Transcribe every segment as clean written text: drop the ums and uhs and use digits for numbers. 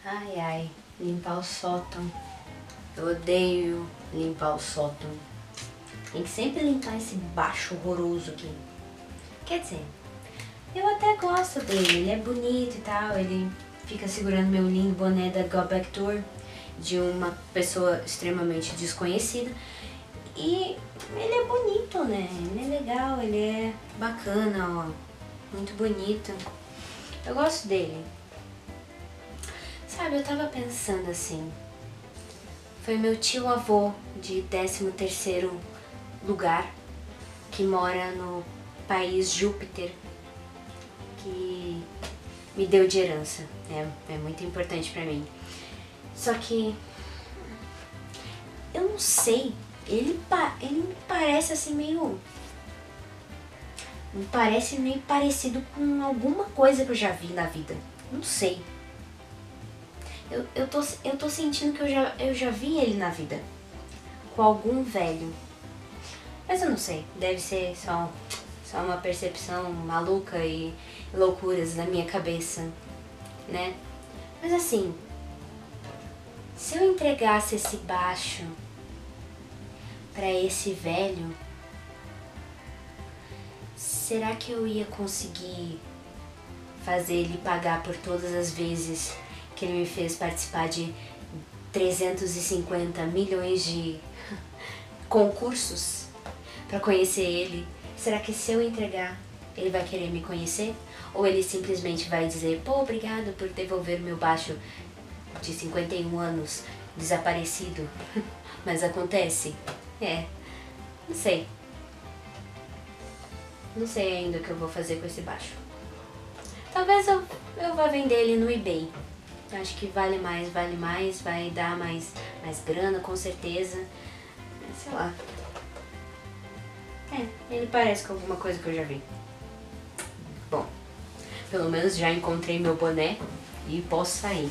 Ai, ai, limpar o sótão. Eu odeio limpar o sótão. Tem que sempre limpar esse baixo horroroso aqui. Quer dizer, eu até gosto dele, ele é bonito e tal, ele fica segurando meu lindo boné da Go Back Tour de uma pessoa extremamente desconhecida. E ele é bonito, né? Ele é legal, ele é bacana, ó. Muito bonito. Eu gosto dele. Sabe, eu tava pensando assim. Foi meu tio avô de 13º lugar, que mora no país Júpiter, que me deu de herança. É muito importante pra mim. Só que eu não sei, ele me parece assim meio... Me parece meio parecido com alguma coisa que eu já vi na vida. Não sei. Eu tô sentindo que eu já vi ele na vida. Com algum velho. Mas eu não sei. Deve ser só uma percepção maluca e loucuras na minha cabeça, né? Mas assim, se eu entregasse esse baixo pra esse velho, será que eu ia conseguir fazer ele pagar por todas as vezes que ele me fez participar de 350 milhões de concursos pra conhecer ele? Será que se eu entregar, ele vai querer me conhecer? Ou ele simplesmente vai dizer, pô, obrigado por devolver meu baixo de 51 anos desaparecido? Mas acontece? Não sei. Não sei ainda o que eu vou fazer com esse baixo. Talvez eu vá vender ele no eBay. Acho que vale mais, vai dar mais grana, com certeza. Sei lá. Ele parece com alguma coisa que eu já vi. Bom, pelo menos já encontrei meu boné e posso sair.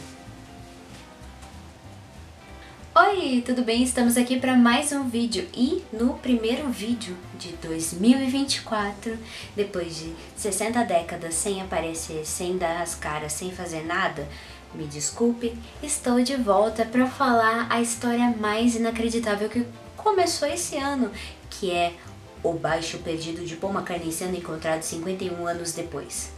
Oi, tudo bem? Estamos aqui para mais um vídeo e no primeiro vídeo de 2024, depois de 60 décadas sem aparecer, sem dar as caras, sem fazer nada, me desculpe, estou de volta para falar a história mais inacreditável que começou esse ano, que é o baixo perdido de Paul McCartney sendo encontrado 51 anos depois.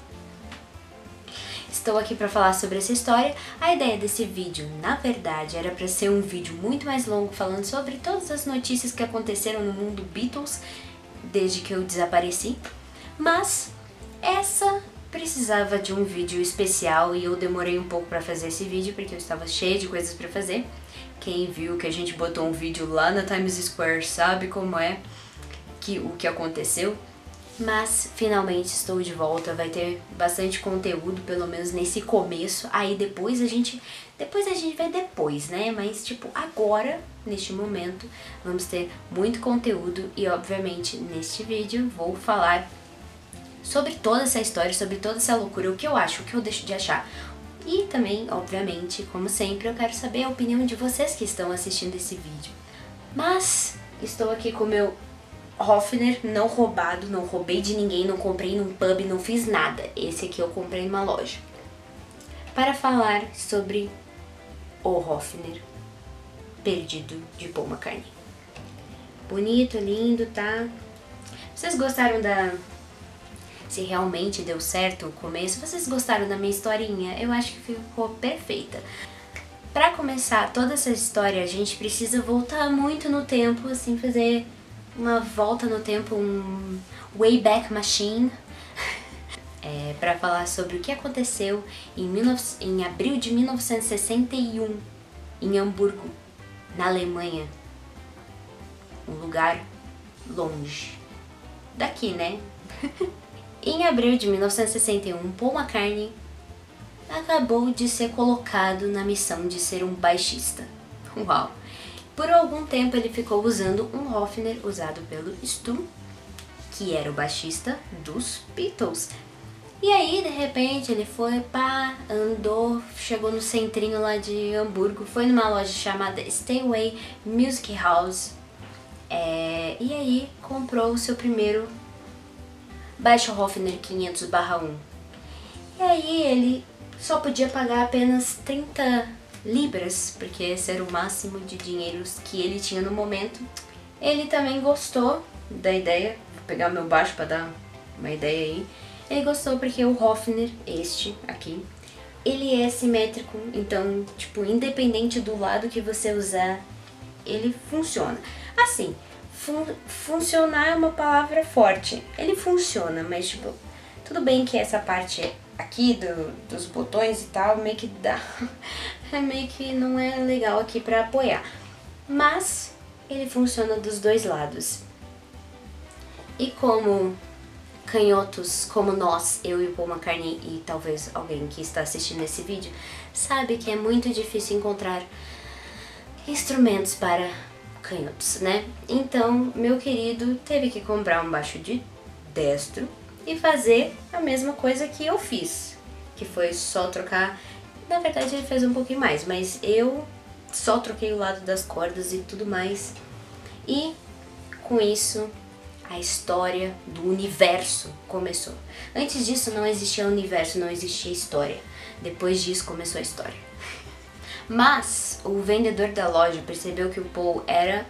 Estou aqui para falar sobre essa história. A ideia desse vídeo, na verdade, era para ser um vídeo muito mais longo falando sobre todas as notícias que aconteceram no mundo Beatles desde que eu desapareci, mas essa precisava de um vídeo especial e eu demorei um pouco para fazer esse vídeo porque eu estava cheia de coisas para fazer. Quem viu que a gente botou um vídeo lá na Times Square sabe como é o que aconteceu. Mas finalmente estou de volta, vai ter bastante conteúdo, pelo menos nesse começo. Aí depois a gente vai depois, né? Mas tipo, agora, neste momento, vamos ter muito conteúdo e obviamente neste vídeo vou falar sobre toda essa história, sobre toda essa loucura, o que eu acho, o que eu deixo de achar. E também, obviamente, como sempre, eu quero saber a opinião de vocês que estão assistindo esse vídeo. Mas estou aqui com o meu Hofner não roubado, não roubei de ninguém, não comprei num pub, não fiz nada. Esse aqui eu comprei numa loja. Para falar sobre o Hofner perdido de Paul McCartney. Bonito, lindo, tá? Vocês gostaram se realmente deu certo o começo? Vocês gostaram da minha historinha? Eu acho que ficou perfeita. Para começar toda essa história, a gente precisa voltar muito no tempo, assim, fazer uma volta no tempo, um Wayback Machine, para falar sobre o que aconteceu em abril de 1961, em Hamburgo, na Alemanha. Um lugar longe. Daqui, né? Em abril de 1961, Paul McCartney acabou de ser colocado na missão de ser um baixista. Uau! Por algum tempo ele ficou usando um Hofner usado pelo Stu, que era o baixista dos Beatles. E aí, de repente, ele foi, andou, chegou no centrinho lá de Hamburgo, foi numa loja chamada Steinway Music House, e aí comprou o seu primeiro baixo Hofner 500/1. E aí ele só podia pagar apenas 30 libras, porque esse era o máximo de dinheiros que ele tinha no momento. Ele também gostou da ideia, vou pegar meu baixo para dar uma ideia aí. Ele gostou porque o Hofner, este aqui, ele é simétrico, então, tipo, independente do lado que você usar, ele funciona. Assim, funcionar é uma palavra forte. Ele funciona, mas, tipo, tudo bem que essa parte aqui dos botões e tal, meio que dá... meio que não é legal aqui pra apoiar. Mas ele funciona dos dois lados. E como canhotos como nós, eu e o Paul McCartney e talvez alguém que está assistindo esse vídeo, sabe que é muito difícil encontrar instrumentos para canhotos, né? Então, meu querido teve que comprar um baixo de destro e fazer a mesma coisa que eu fiz, que foi só trocar. Na verdade ele fez um pouquinho mais, mas eu só troquei o lado das cordas e tudo mais. E com isso a história do universo começou. Antes disso não existia universo, não existia história. Depois disso começou a história. Mas o vendedor da loja percebeu que o Paul era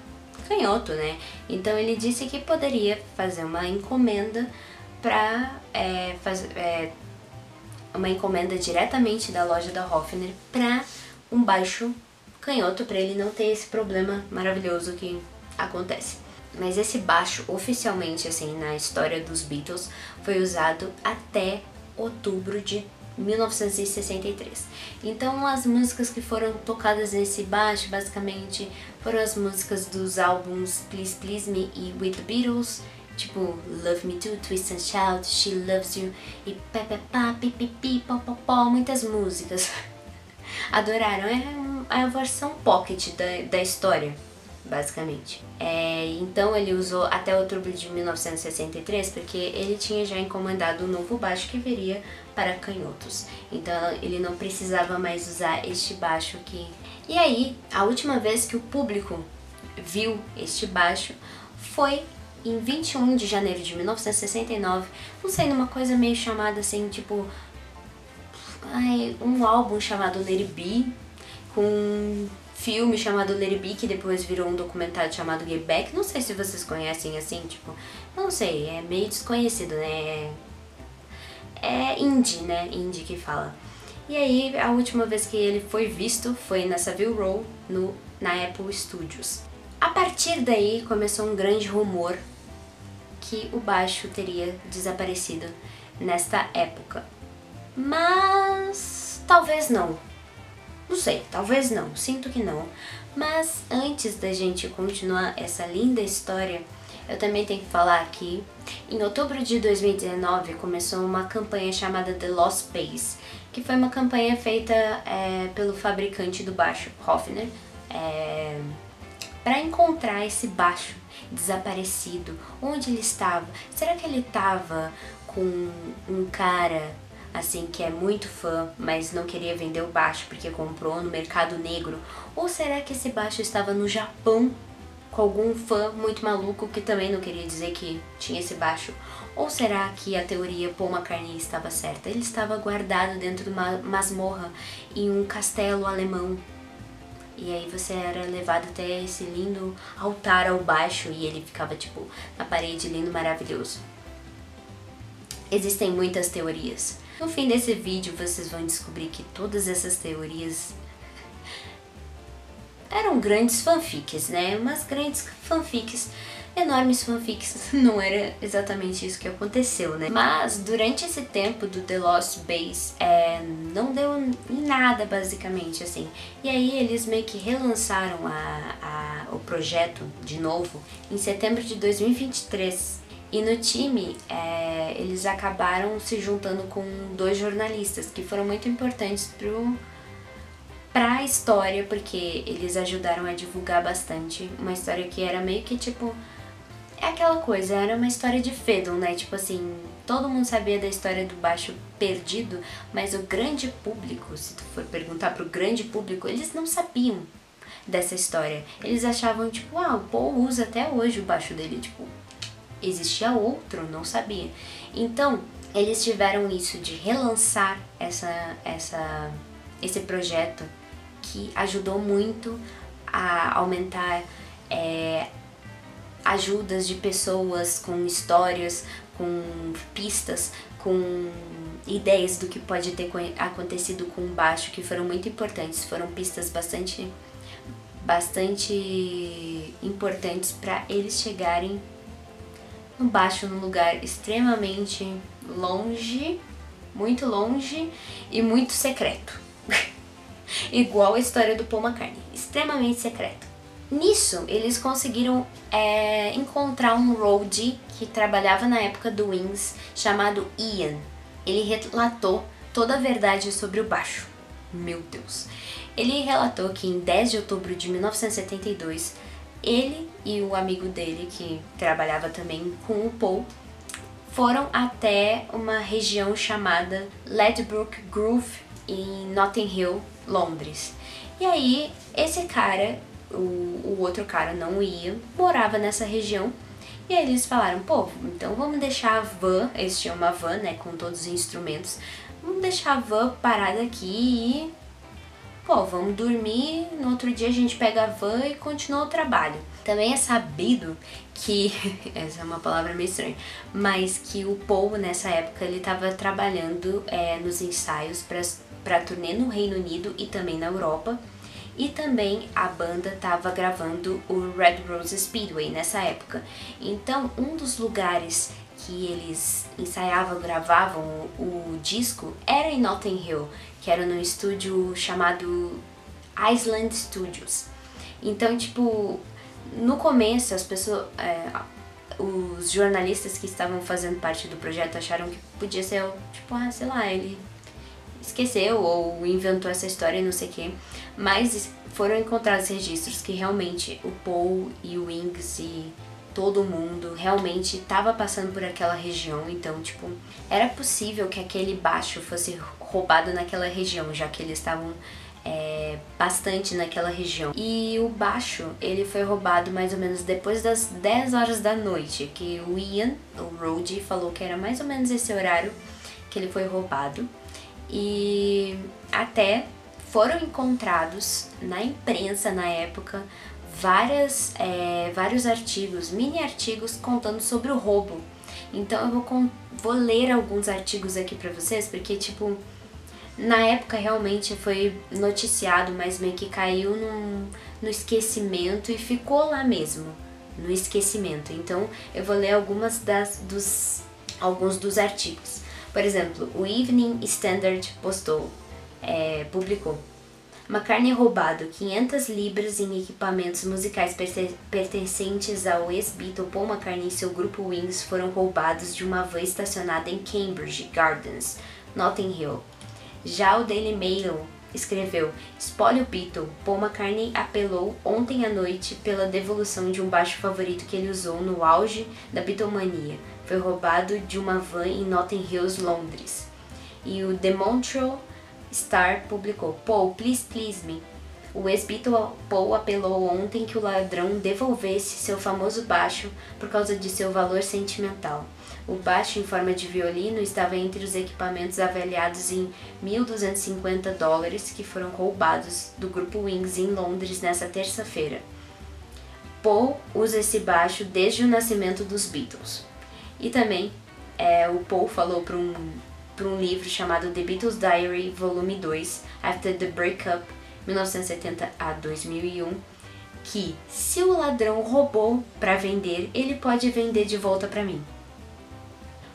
canhoto, né? Então ele disse que poderia fazer uma encomenda para uma encomenda diretamente da loja da Hofner para um baixo canhoto, para ele não ter esse problema maravilhoso que acontece. Mas esse baixo, oficialmente, assim, na história dos Beatles, foi usado até outubro de 1963. Então as músicas que foram tocadas nesse baixo, basicamente, foram as músicas dos álbuns Please Please Me e With the Beatles, tipo Love Me Too, Twist and Shout, She Loves You e Pepepá, Pipipi, Popopó, muitas músicas. Adoraram, é a versão pocket da história, basicamente. Então ele usou até outubro de 1963 porque ele tinha já encomendado um novo baixo que viria para canhotos. Então ele não precisava mais usar este baixo aqui. E aí, a última vez que o público viu este baixo foi em 21 de janeiro de 1969, não sei, numa coisa meio chamada assim, tipo, um álbum chamado Let It Be, com um filme chamado Let It Be, que depois virou um documentário chamado Get Back. Não sei se vocês conhecem assim, tipo, não sei, é meio desconhecido, né? É indie, né? Indie que fala. E aí, a última vez que ele foi visto foi na Savile Row, na Apple Studios. A partir daí, começou um grande rumor que o baixo teria desaparecido nesta época. Mas talvez não. Não sei, talvez não, sinto que não. Mas antes da gente continuar essa linda história, eu também tenho que falar que em outubro de 2019 começou uma campanha chamada The Lost Bass, que foi uma campanha feita pelo fabricante do baixo, Hofner, para encontrar esse baixo desaparecido. Onde ele estava? Será que ele estava com um cara assim que é muito fã, mas não queria vender o baixo porque comprou no mercado negro? Ou será que esse baixo estava no Japão com algum fã muito maluco que também não queria dizer que tinha esse baixo? Ou será que a teoria Paul McCartney estava certa? Ele estava guardado dentro de uma masmorra em um castelo alemão. E aí você era levado até esse lindo altar ao baixo e ele ficava tipo na parede, lindo, maravilhoso. Existem muitas teorias. No fim desse vídeo vocês vão descobrir que todas essas teorias eram grandes fanfics, né? Umas grandes fanfics, enormes fanfics. Não era exatamente isso que aconteceu, né? Mas durante esse tempo do The Lost Bass, não deu em nada, basicamente, assim. E aí eles meio que relançaram o projeto de novo em setembro de 2023. E no time, eles acabaram se juntando com 2 jornalistas que foram muito importantes pra história, porque eles ajudaram a divulgar bastante uma história que era meio que tipo... É aquela coisa, era uma história de fandom, né? Tipo assim, todo mundo sabia da história do baixo perdido, mas o grande público, se tu for perguntar pro grande público, eles não sabiam dessa história. Eles achavam, tipo, o Paul usa até hoje o baixo dele, tipo... Existia outro, não sabia. Então, eles tiveram isso de relançar esse projeto, que ajudou muito a aumentar ajudas de pessoas com histórias, com pistas, com ideias do que pode ter acontecido com o baixo, que foram muito importantes. Foram pistas bastante importantes para eles chegarem no baixo, num lugar extremamente longe, muito longe e muito secreto. Igual a história do Paul McCartney, extremamente secreto. Nisso, eles conseguiram encontrar um roadie que trabalhava na época do Wings, chamado Ian. Ele relatou toda a verdade sobre o baixo. Meu Deus! Ele relatou que em 10 de outubro de 1972, ele e o amigo dele, que trabalhava também com o Paul, foram até uma região chamada Ladbroke Grove, em Notting Hill, Londres. E aí, esse cara, o outro cara, não ia, morava nessa região. E aí eles falaram, pô, então vamos deixar a van, eles tinham uma van, né, com todos os instrumentos, vamos deixar a van parada aqui e, pô, vamos dormir, no outro dia a gente pega a van e continua o trabalho. Também é sabido que, essa é uma palavra meio estranha, mas que o Paul, nessa época, ele estava trabalhando nos ensaios para turnê no Reino Unido e também na Europa. E também a banda estava gravando o Red Rose Speedway nessa época. Então, um dos lugares que eles ensaiavam, gravavam o disco era em Notting Hill, que era num estúdio chamado Island Studios. Então, tipo, no começo as pessoas, os jornalistas que estavam fazendo parte do projeto acharam que podia ser, tipo, sei lá, ele esqueceu ou inventou essa história e não sei o que, mas foram encontrados registros que realmente o Paul e o Wings e todo mundo realmente estava passando por aquela região. Então, tipo, era possível que aquele baixo fosse roubado naquela região, já que eles estavam bastante naquela região. E o baixo, ele foi roubado mais ou menos depois das 10 horas da noite, que o Ian, o roadie, falou que era mais ou menos esse horário que ele foi roubado. E até foram encontrados na imprensa na época vários artigos, mini artigos contando sobre o roubo. Então eu vou ler alguns artigos aqui pra vocês, porque tipo, na época realmente foi noticiado, mas meio que caiu no esquecimento e ficou lá mesmo, no esquecimento. Então eu vou ler alguns dos artigos. Por exemplo, o Evening Standard publicou: McCartney roubado 500 libras em equipamentos musicais pertencentes ao ex-Beatle Paul McCartney e seu grupo Wings foram roubados de uma van estacionada em Cambridge Gardens, Notting Hill. Já o Daily Mail escreveu: espólio Beatle, Paul McCartney apelou ontem à noite pela devolução de um baixo favorito que ele usou no auge da Beatlemania. Foi roubado de uma van em Notting Hill, Londres. E o The Montreal Star publicou: Paul, please me. O ex-Beatle Paul apelou ontem que o ladrão devolvesse seu famoso baixo por causa de seu valor sentimental. O baixo em forma de violino estava entre os equipamentos avaliados em $1.250 que foram roubados do grupo Wings em Londres nessa terça-feira. Paul usa esse baixo desde o nascimento dos Beatles. E também o Paul falou para um livro chamado The Beatles Diary Volume 2, After the Breakup, 1970 a 2001, que se o ladrão roubou para vender, ele pode vender de volta para mim.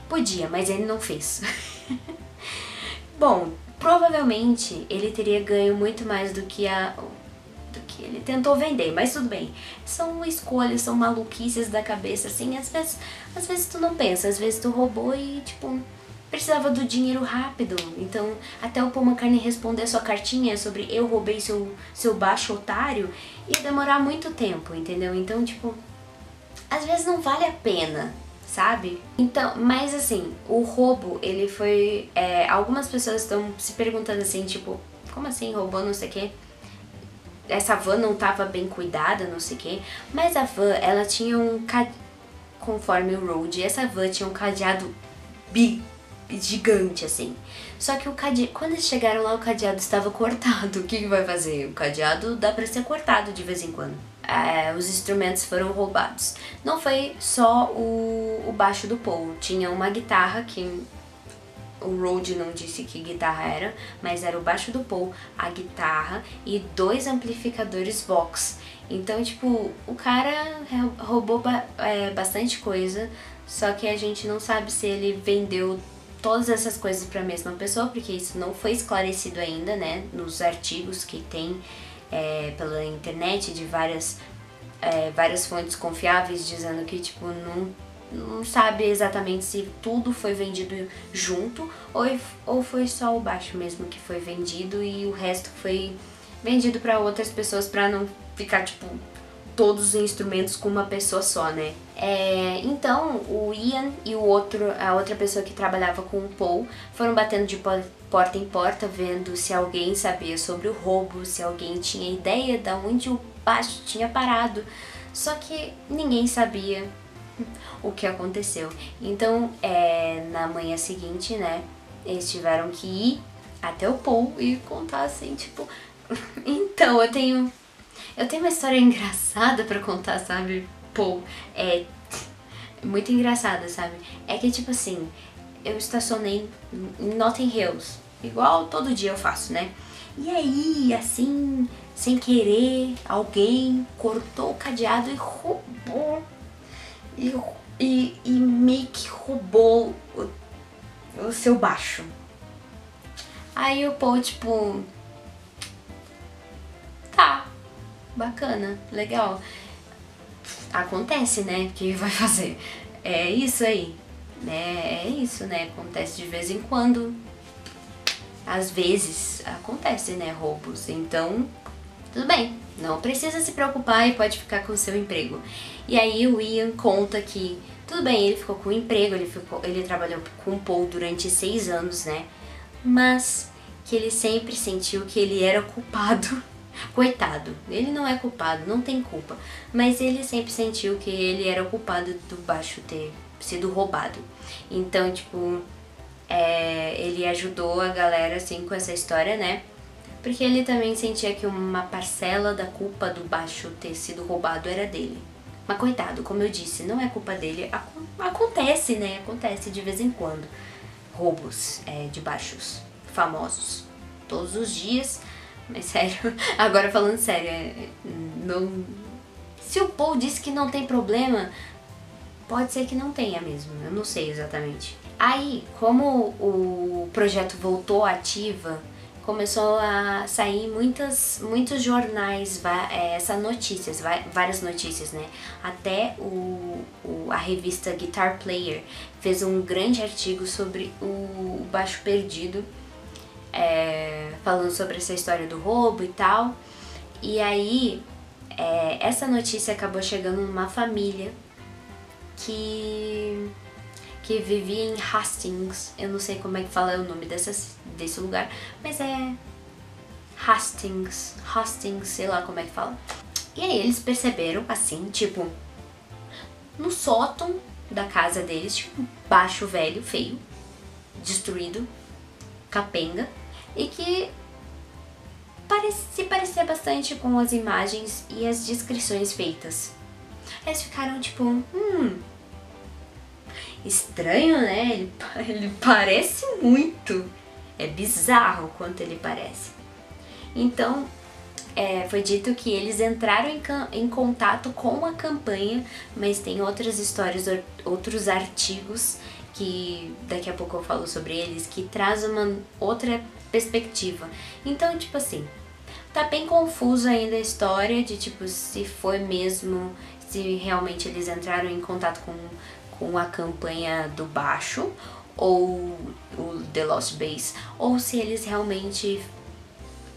Podia, mas ele não fez. Bom, provavelmente ele teria ganho muito mais do que ele tentou vender, mas tudo bem. São escolhas, são maluquices da cabeça, assim, às vezes tu não pensa, às vezes tu roubou e, tipo, precisava do dinheiro rápido. Então, até o Paul McCartney responder a sua cartinha sobre eu roubei seu baixo, otário, ia demorar muito tempo, entendeu? Então, tipo, às vezes não vale a pena, sabe? Então, mas assim, o roubo, ele foi... algumas pessoas estão se perguntando assim, tipo, como assim roubou, não sei o quê? Essa van não estava bem cuidada, não sei o quê. Mas a van, ela tinha conforme o road, essa van tinha um cadeado gigante, assim. Só que quando eles chegaram lá, o cadeado estava cortado. O que vai fazer? O cadeado dá pra ser cortado de vez em quando. Os instrumentos foram roubados. Não foi só o baixo do Paul. Tinha uma guitarra que o Road não disse que guitarra era, mas era o baixo do Paul, a guitarra e 2 amplificadores Vox. Então, tipo, o cara roubou bastante coisa, só que a gente não sabe se ele vendeu todas essas coisas para a mesma pessoa, porque isso não foi esclarecido ainda, né, nos artigos que tem pela internet de várias fontes confiáveis dizendo que, tipo, não sabe exatamente se tudo foi vendido junto ou foi só o baixo mesmo que foi vendido e o resto foi vendido para outras pessoas para não ficar, tipo, todos os instrumentos com uma pessoa só, né? Então, o Ian e a outra pessoa que trabalhava com o Paul foram batendo de porta em porta, vendo se alguém sabia sobre o roubo, se alguém tinha ideia de onde o baixo tinha parado. Só que ninguém sabia o que aconteceu. Então, na manhã seguinte, né, eles tiveram que ir até o Paul e contar assim, tipo... Então, eu tenho uma história engraçada pra contar, sabe? Paul, muito engraçada, sabe? É que, tipo assim, eu estacionei em Notting Hills, igual todo dia eu faço, né? E aí, assim, sem querer, alguém cortou o cadeado e roubou. E meio que roubou o seu baixo. Aí o Paul, tipo... Tá, bacana, legal. Acontece, né? O que vai fazer? É isso aí. É isso, né? Acontece de vez em quando. Às vezes acontece, né? Roubos. Então, tudo bem. Não precisa se preocupar e pode ficar com o seu emprego. E aí o Ian conta que, tudo bem, ele ficou com o emprego, ele trabalhou com o Paul durante 6 anos, né? Mas que ele sempre sentiu que ele era culpado. Coitado, ele não é culpado, não tem culpa. Mas ele sempre sentiu que ele era culpado do baixo ter sido roubado. Então, tipo, ele ajudou a galera, assim, com essa história, né? Porque ele também sentia que uma parcela da culpa do baixo ter sido roubado era dele. Mas coitado, como eu disse, não é culpa dele. Acontece, né? Acontece de vez em quando. Roubos de baixos famosos. Todos os dias. Mas sério, agora falando sério, não... Se o Paul disse que não tem problema, pode ser que não tenha mesmo. Eu não sei exatamente. Aí, como o projeto voltou ativa, começou a sair muitos jornais, várias notícias, né? Até a revista Guitar Player fez um grande artigo sobre o baixo perdido, falando sobre essa história do roubo e tal. E aí, essa notícia acabou chegando numa família que vivia em Hastings. Eu não sei como é que fala o nome desse lugar, mas é Hastings, sei lá como é que fala. E aí eles perceberam, assim, tipo, no sótão da casa deles, tipo, um baixo velho, feio, destruído, capenga, e que se parecia bastante com as imagens e as descrições feitas. Eles ficaram tipo, estranho, né? Ele parece muito. É bizarro o quanto ele parece. Então, foi dito que eles entraram em contato com a campanha, mas tem outras histórias, outros artigos, que daqui a pouco eu falo sobre eles, que traz uma outra perspectiva. Então, tipo assim, tá bem confuso ainda a história de, tipo, se foi mesmo, se realmente eles entraram em contato com a campanha do baixo, ou o The Lost Bass, ou se eles realmente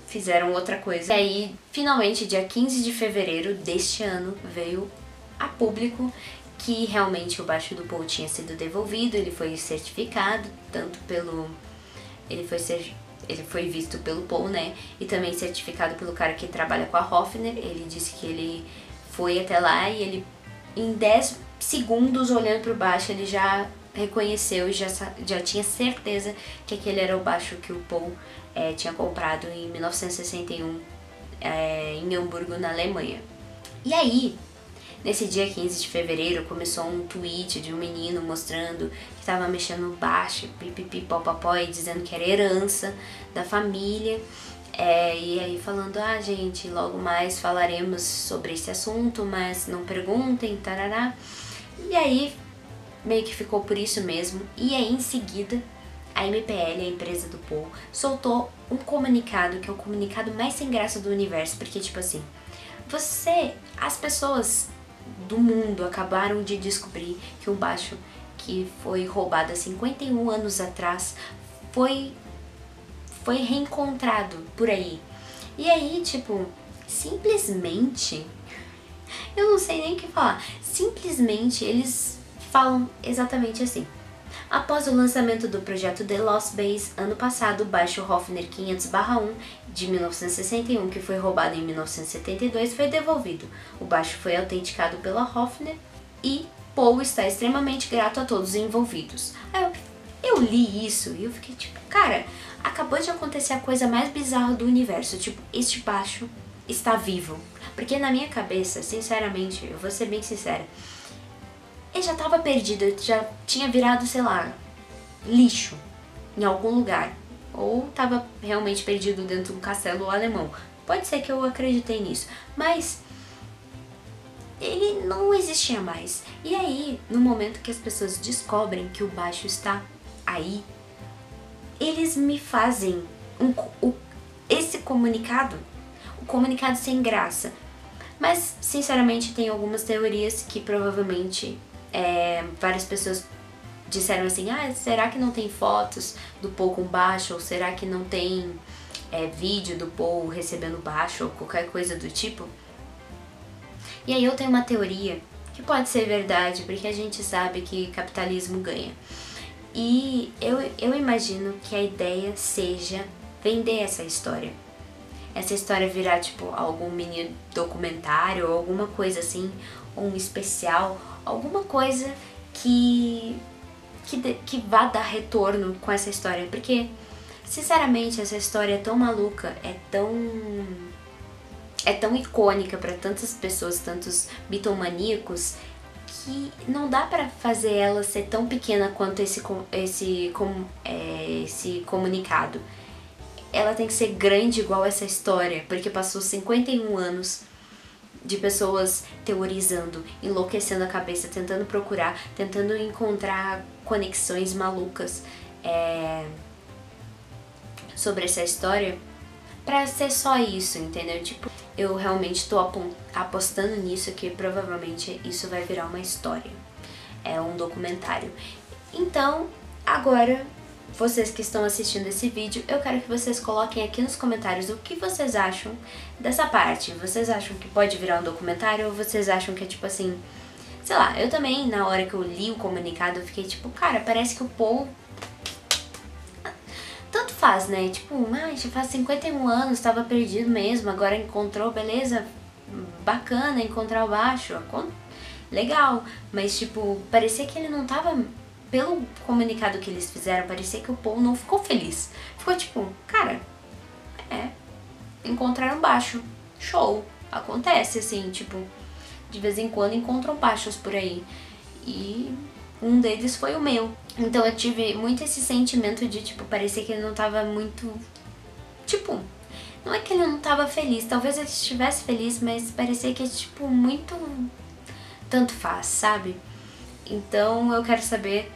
fizeram outra coisa. E aí, finalmente, dia 15 de fevereiro deste ano, veio a público que realmente o baixo do Paul tinha sido devolvido. Ele foi certificado, tanto pelo... Ele foi visto pelo Paul, né? E também certificado pelo cara que trabalha com a Hofner. Ele disse que ele foi até lá e ele, em 10 segundos olhando pro baixo, ele já reconheceu e já tinha certeza que aquele era o baixo que o Paul tinha comprado em 1961 em Hamburgo, na Alemanha. E aí, nesse dia 15 de fevereiro, começou um tweet de um menino mostrando que estava mexendo no baixo, pipipi, popopó, e dizendo que era herança da família. E aí falando, gente, logo mais falaremos sobre esse assunto, mas não perguntem, tarará. E aí, meio que ficou por isso mesmo. E aí, em seguida, a MPL, a empresa do Paul, soltou um comunicado, que é o comunicado mais sem graça do universo, porque, tipo assim, as pessoas do mundo acabaram de descobrir que um baixo que foi roubado há 51 anos atrás foi reencontrado por aí. E aí, tipo, simplesmente, eu não sei nem o que falar, simplesmente eles falam exatamente assim. Após o lançamento do projeto The Lost Base, ano passado, o baixo Hofner 500/1 de 1961, que foi roubado em 1972, foi devolvido. O baixo foi autenticado pela Hofner e Paul está extremamente grato a todos os envolvidos. Aí eu li isso e eu fiquei tipo, cara, acabou de acontecer a coisa mais bizarra do universo, tipo, este baixo está vivo. Porque na minha cabeça, sinceramente, eu vou ser bem sincera, ele já tava perdido, já tinha virado, sei lá, lixo em algum lugar. Ou tava realmente perdido dentro de um castelo alemão. Pode ser que eu acreditei nisso, mas ele não existia mais. E aí, no momento que as pessoas descobrem que o baixo está aí, eles me fazem esse comunicado, o comunicado sem graça. Mas, sinceramente, tem algumas teorias que provavelmente várias pessoas disseram assim, será que não tem fotos do Paul com baixo? Ou será que não tem vídeo do Paul recebendo baixo? Ou qualquer coisa do tipo? E aí eu tenho uma teoria que pode ser verdade, porque a gente sabe que capitalismo ganha. E eu imagino que a ideia seja vender essa história. Essa história virar tipo algum mini documentário ou alguma coisa assim, um especial, alguma coisa que vá dar retorno com essa história. Porque, sinceramente, essa história é tão maluca, é tão icônica para tantas pessoas, tantos bitomaníacos, que não dá pra fazer ela ser tão pequena quanto esse comunicado. Ela tem que ser grande igual essa história, porque passou 51 anos de pessoas teorizando, enlouquecendo a cabeça, tentando procurar, tentando encontrar conexões malucas sobre essa história, pra ser só isso, entendeu? Tipo, eu realmente tô apostando nisso, que provavelmente isso vai virar uma história, um documentário. Então, agora, vocês que estão assistindo esse vídeo, eu quero que vocês coloquem aqui nos comentários o que vocês acham dessa parte. Vocês acham que pode virar um documentário ou vocês acham que é tipo assim, sei lá, eu também, na hora que eu li o comunicado, eu fiquei tipo, cara, parece que o Paul tanto faz, né? Tipo, já faz 51 anos, tava perdido mesmo, agora encontrou, beleza, bacana encontrar o baixo, legal, mas tipo, parecia que ele não tava, pelo comunicado que eles fizeram, parecia que o Paul não ficou feliz. Ficou tipo, cara, encontraram baixo, show, acontece assim, tipo, de vez em quando encontram baixos por aí, e um deles foi o meu. Então eu tive muito esse sentimento de, tipo, parecia que ele não tava muito, tipo, não é que ele não tava feliz, talvez ele estivesse feliz, mas parecia que, tipo, muito tanto faz, sabe? Então eu quero saber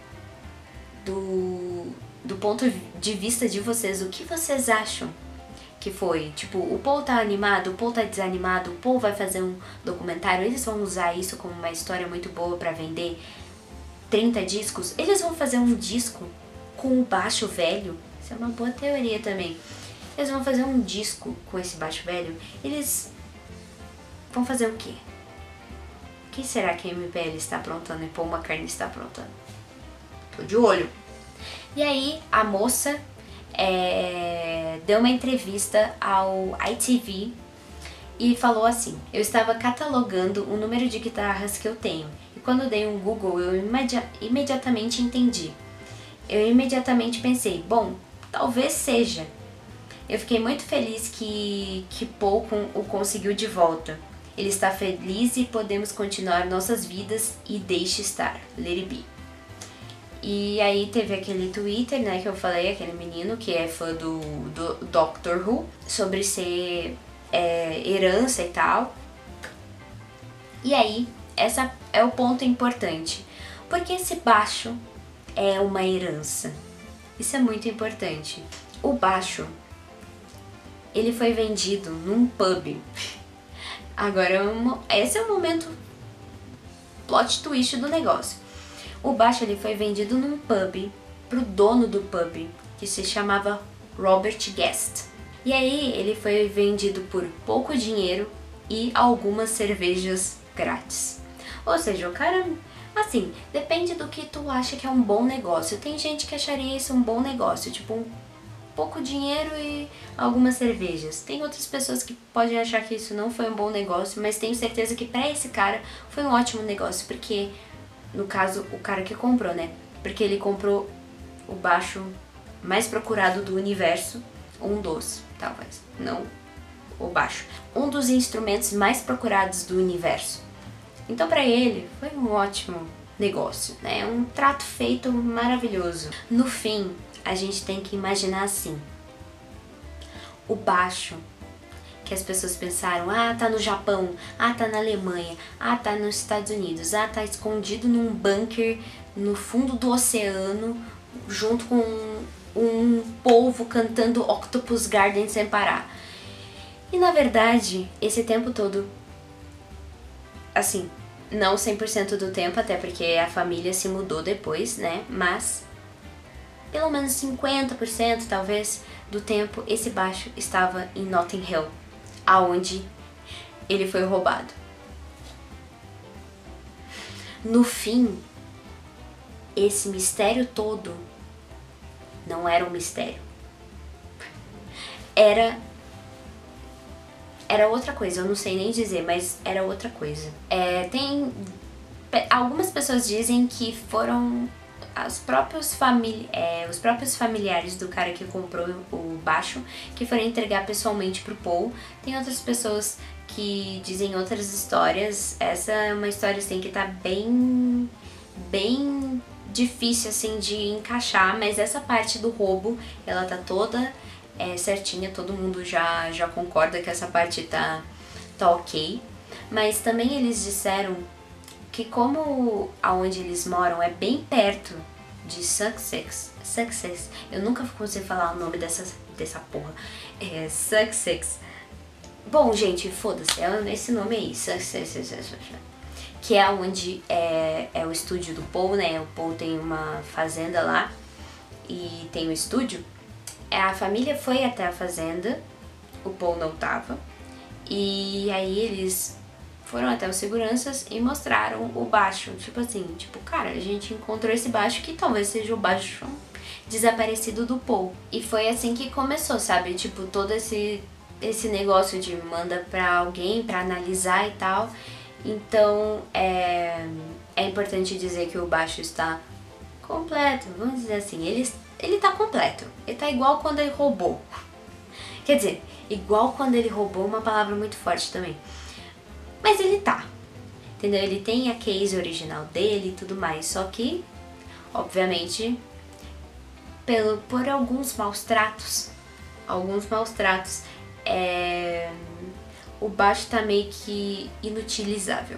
do ponto de vista de vocês, o que vocês acham que foi? Tipo, o Paul tá animado, o Paul tá desanimado, o Paul vai fazer um documentário, eles vão usar isso como uma história muito boa pra vender 30 discos? Eles vão fazer um disco com o baixo velho? Isso é uma boa teoria também. Eles vão fazer um disco com esse baixo velho? Eles vão fazer o quê? O que será que a MPL está aprontando e Paul McCartney está aprontando? Tô de olho. E aí, a moça deu uma entrevista ao ITV e falou assim: eu estava catalogando o número de guitarras que eu tenho. E quando eu dei um Google, eu imediatamente entendi. Eu imediatamente pensei, bom, talvez seja. Eu fiquei muito feliz que Paul o conseguiu de volta. Ele está feliz e podemos continuar nossas vidas e deixe estar, let it be. E aí teve aquele Twitter, né, que eu falei, aquele menino que é fã do Doctor Who, sobre ser herança e tal. E aí, esse é o ponto importante. Porque esse baixo é uma herança. Isso é muito importante. O baixo, ele foi vendido num pub. Agora, esse é o momento plot twist do negócio. O baixo ele foi vendido num pub pro dono do pub, que se chamava Robert Guest. E aí ele foi vendido por pouco dinheiro e algumas cervejas grátis. Ou seja, o cara, assim, depende do que tu acha que é um bom negócio. Tem gente que acharia isso um bom negócio, tipo pouco dinheiro e algumas cervejas. Tem outras pessoas que podem achar que isso não foi um bom negócio, mas tenho certeza que pra esse cara foi um ótimo negócio, porque, no caso, o cara que comprou, né? Porque ele comprou o baixo mais procurado do universo, um dos, talvez, não o baixo. Um dos instrumentos mais procurados do universo. Então pra ele foi um ótimo negócio, né? Um trato feito maravilhoso. No fim, a gente tem que imaginar assim. O baixo, que as pessoas pensaram, tá no Japão, tá na Alemanha, tá nos Estados Unidos, tá escondido num bunker no fundo do oceano, junto com um polvo cantando Octopus Garden sem parar. E na verdade, esse tempo todo, assim, não 100% do tempo, até porque a família se mudou depois, né, mas pelo menos 50% talvez do tempo esse baixo estava em Notting Hill, aonde ele foi roubado. No fim, esse mistério todo não era um mistério. Era outra coisa, eu não sei nem dizer, mas era outra coisa. Algumas pessoas dizem que foram os próprios familiares do cara que comprou o baixo que foram entregar pessoalmente pro Paul. Tem outras pessoas que dizem outras histórias. Essa é uma história assim que tá bem difícil assim de encaixar, mas essa parte do roubo, ela tá toda certinha, todo mundo já concorda que essa parte tá ok. Mas também eles disseram que como aonde eles moram é bem perto de Sussex, eu nunca consigo falar o nome dessa porra, Sussex. Bom, gente, foda-se, esse nome aí, Sussex, que é onde é o estúdio do Paul, né? O Paul tem uma fazenda lá e tem um estúdio. A família foi até a fazenda, o Paul não tava, e aí eles foram até os seguranças e mostraram o baixo, cara, a gente encontrou esse baixo que talvez seja o baixo desaparecido do Paul. E foi assim que começou, sabe, todo esse negócio de manda pra alguém pra analisar e tal. Então é importante dizer que o baixo está completo, vamos dizer assim, ele tá completo, ele tá igual quando ele roubou. Quer dizer, igual quando ele roubou é uma palavra muito forte também. Mas ele tá, entendeu? Ele tem a case original dele e tudo mais, só que, obviamente, por alguns maus tratos, o baixo tá meio que inutilizável,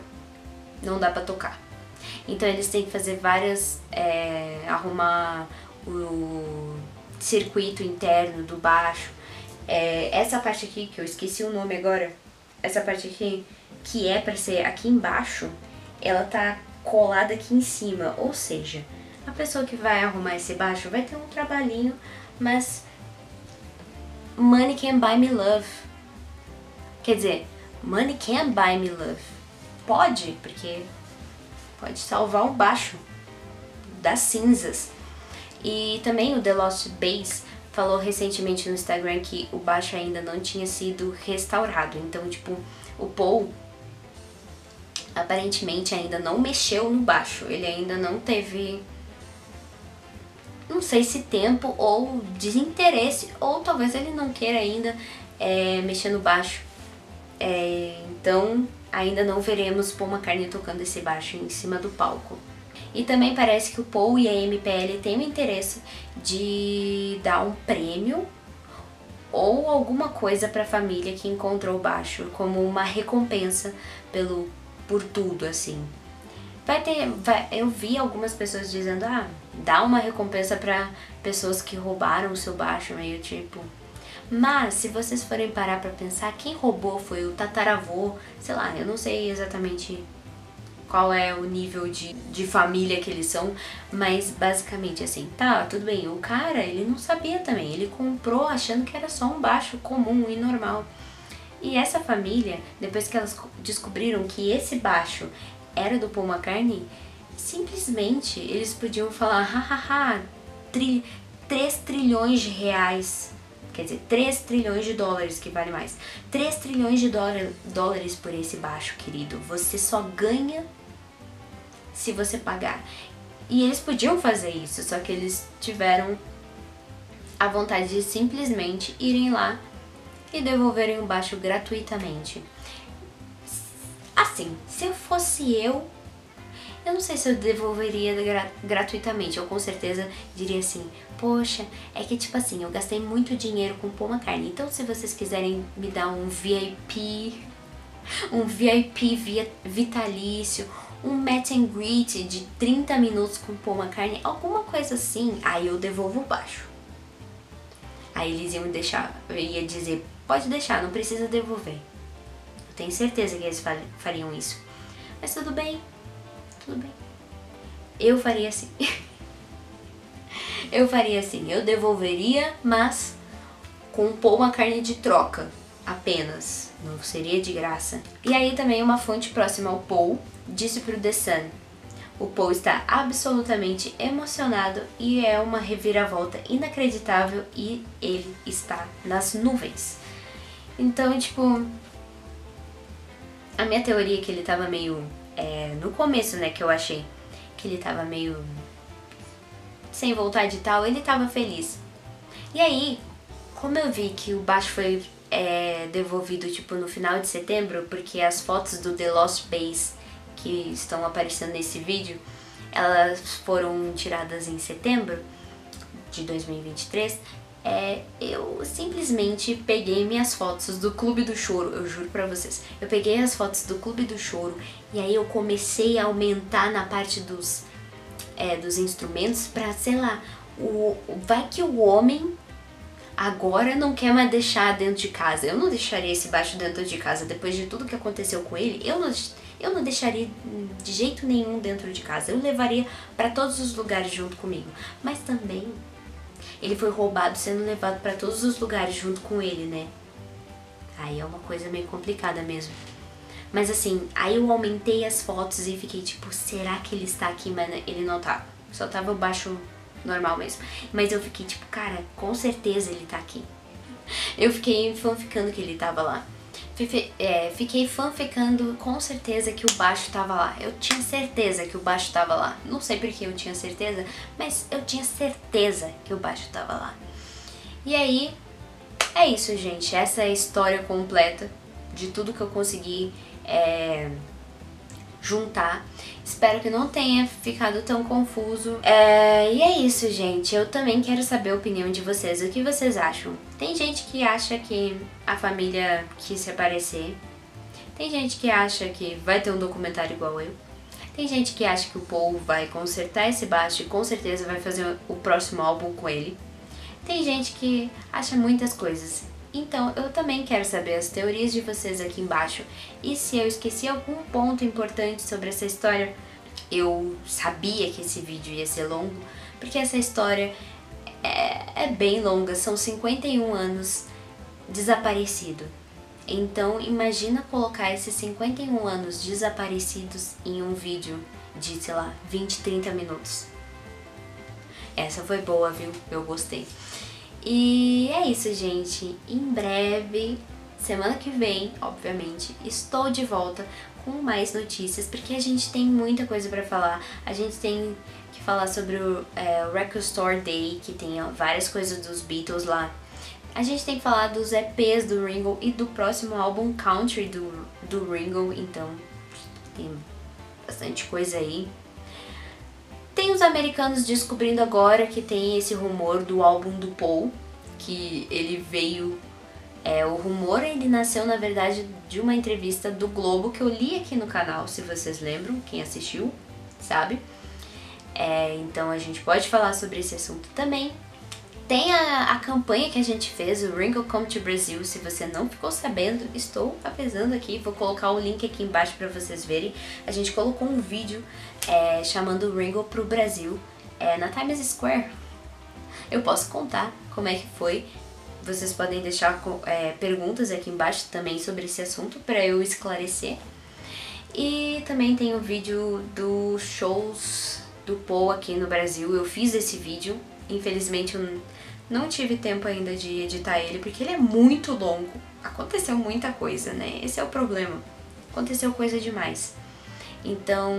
não dá pra tocar. Então eles têm que fazer várias, arrumar o circuito interno do baixo. Essa parte aqui, que eu esqueci o nome agora, essa parte aqui, que é pra ser aqui embaixo, ela tá colada aqui em cima, ou seja, a pessoa que vai arrumar esse baixo vai ter um trabalhinho, mas money can buy me love. Quer dizer, money can buy me love. Pode, porque pode salvar o baixo das cinzas. E também o The Lost Bass falou recentemente no Instagram que o baixo ainda não tinha sido restaurado. Então, o Paul, aparentemente ainda não mexeu no baixo. Ele ainda não teve, não sei se tempo ou desinteresse, ou talvez ele não queira ainda mexer no baixo. Então ainda não veremos Paul McCartney tocando esse baixo em cima do palco. E também parece que o Paul e a MPL têm o interesse de dar um prêmio ou alguma coisa para a família que encontrou o baixo, como uma recompensa por tudo, assim. Eu vi algumas pessoas dizendo, dá uma recompensa para pessoas que roubaram o seu baixo, meio tipo. Mas se vocês forem parar pra pensar, quem roubou foi o tataravô, sei lá, eu não sei exatamente qual é o nível de família que eles são, mas basicamente assim, tá, tudo bem, o cara, ele não sabia também, ele comprou achando que era só um baixo comum e normal. E essa família, depois que elas descobriram que esse baixo era do Paul McCartney, simplesmente eles podiam falar, hahaha, 3 trilhões de reais, quer dizer, 3 trilhões de dólares, que vale mais, 3 trilhões de dólares por esse baixo, querido, você só ganha se você pagar. E eles podiam fazer isso, só que eles tiveram a vontade de simplesmente irem lá e devolverem o baixo gratuitamente. Assim, se eu fosse eu não sei se eu devolveria gratuitamente. Eu com certeza diria assim, poxa, é que tipo assim, eu gastei muito dinheiro com Paul McCartney, então se vocês quiserem me dar um VIP vitalício, um meet and greet de 30 minutos com Paul McCartney, alguma coisa assim, aí eu devolvo o baixo. Aí eles iam deixar, eu ia dizer, pode deixar, não precisa devolver. Eu tenho certeza que eles fariam isso. Mas tudo bem, tudo bem. Eu faria assim. Eu faria assim, eu devolveria, mas com Paul McCartney de troca, apenas. Não seria de graça. E aí também uma fonte próxima ao Paul disse pro The Sun: o Paul está absolutamente emocionado e é uma reviravolta inacreditável e ele está nas nuvens. Então, tipo, a minha teoria é que ele tava meio, no começo, né, que eu achei que ele tava meio sem vontade e tal, ele tava feliz. E aí, como eu vi que o baixo foi devolvido, tipo, no final de setembro, porque as fotos do The Lost Bass que estão aparecendo nesse vídeo, elas foram tiradas em setembro de 2023, eu simplesmente peguei minhas fotos do Clube do Choro, eu juro pra vocês, eu peguei as fotos do Clube do Choro e aí eu comecei a aumentar na parte dos instrumentos pra, sei lá, vai que o homem agora não quer mais deixar dentro de casa. Eu não deixaria esse baixo dentro de casa, depois de tudo que aconteceu com ele, eu não deixaria de jeito nenhum dentro de casa. Eu levaria pra todos os lugares junto comigo. Mas também, ele foi roubado sendo levado pra todos os lugares junto com ele, né? Aí é uma coisa meio complicada mesmo. Mas assim, aí eu aumentei as fotos e fiquei tipo, será que ele está aqui? Mas ele não tá. Só tava o baixo normal mesmo. Mas eu fiquei tipo, cara, com certeza ele tá aqui. Eu fiquei fanficando que ele tava lá. Fiquei fanficando com certeza que o baixo tava lá. Eu tinha certeza que o baixo tava lá. Não sei porque eu tinha certeza, mas eu tinha certeza que o baixo tava lá. E aí, é isso, gente. Essa é a história completa de tudo que eu consegui juntar. Espero que não tenha ficado tão confuso. E é isso, gente. Eu também quero saber a opinião de vocês. O que vocês acham? Tem gente que acha que a família quis se aparecer. Tem gente que acha que vai ter um documentário igual eu. Tem gente que acha que o Paul vai consertar esse baixo e com certeza vai fazer o próximo álbum com ele. Tem gente que acha muitas coisas. Então, eu também quero saber as teorias de vocês aqui embaixo. E se eu esqueci algum ponto importante sobre essa história, eu sabia que esse vídeo ia ser longo, porque essa história é bem longa, são 51 anos desaparecido. Então, imagina colocar esses 51 anos desaparecidos em um vídeo de, sei lá, 20, 30 minutos. Essa foi boa, viu? Eu gostei. E é isso, gente. Em breve semana que vem, obviamente, estou de volta com mais notícias, porque a gente tem muita coisa pra falar. A gente tem que falar sobre o Record Store Day, que tem várias coisas dos Beatles lá. A gente tem que falar dos EPs do Ringo e do próximo álbum Country do Ringo, então tem bastante coisa aí. Tem os americanos descobrindo agora que tem esse rumor do álbum do Paul, que ele veio... o rumor ele nasceu na verdade de uma entrevista do Globo que eu li aqui no canal, se vocês lembram, quem assistiu sabe. Então a gente pode falar sobre esse assunto também. Tem a campanha que a gente fez, o Ringo Come to Brazil. Se você não ficou sabendo, estou avisando aqui, vou colocar o link aqui embaixo para vocês verem. A gente colocou um vídeo chamando o Ringo pro Brasil na Times Square. Eu posso contar como é que foi. Vocês podem deixar perguntas aqui embaixo também sobre esse assunto para eu esclarecer. E também tem o vídeo dos shows do Paul aqui no Brasil. Eu fiz esse vídeo, infelizmente eu não tive tempo ainda de editar ele, porque ele é muito longo. Aconteceu muita coisa, né? Esse é o problema. Aconteceu coisa demais. Então,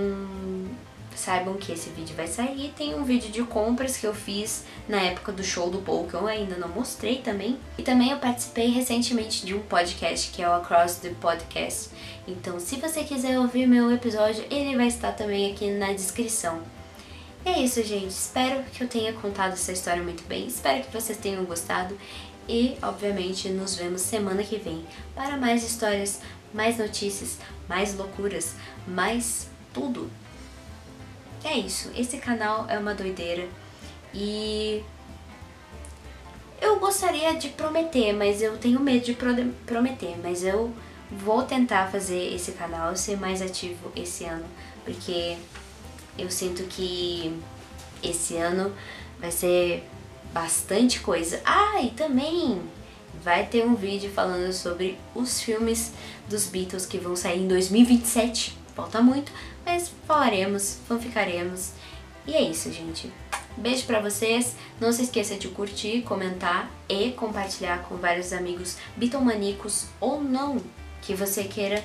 saibam que esse vídeo vai sair. Tem um vídeo de compras que eu fiz na época do show do Paul, que eu ainda não mostrei também. E também eu participei recentemente de um podcast, que é o Across the Podcast. Então, se você quiser ouvir meu episódio, ele vai estar também aqui na descrição. É isso, gente. Espero que eu tenha contado essa história muito bem. Espero que vocês tenham gostado. E, obviamente, nos vemos semana que vem para mais histórias, mais notícias, mais loucuras, mais tudo. É isso. Esse canal é uma doideira. E eu gostaria de prometer, mas eu tenho medo de prometer. Mas eu vou tentar fazer esse canal ser mais ativo esse ano. Porque... eu sinto que esse ano vai ser bastante coisa. Ah, e também vai ter um vídeo falando sobre os filmes dos Beatles que vão sair em 2027. Falta muito, mas falaremos, fanficaremos. E é isso, gente. Beijo pra vocês. Não se esqueça de curtir, comentar e compartilhar com vários amigos bitomaníacos ou não, que você queira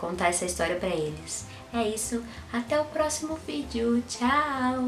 contar essa história pra eles. É isso, até o próximo vídeo, tchau!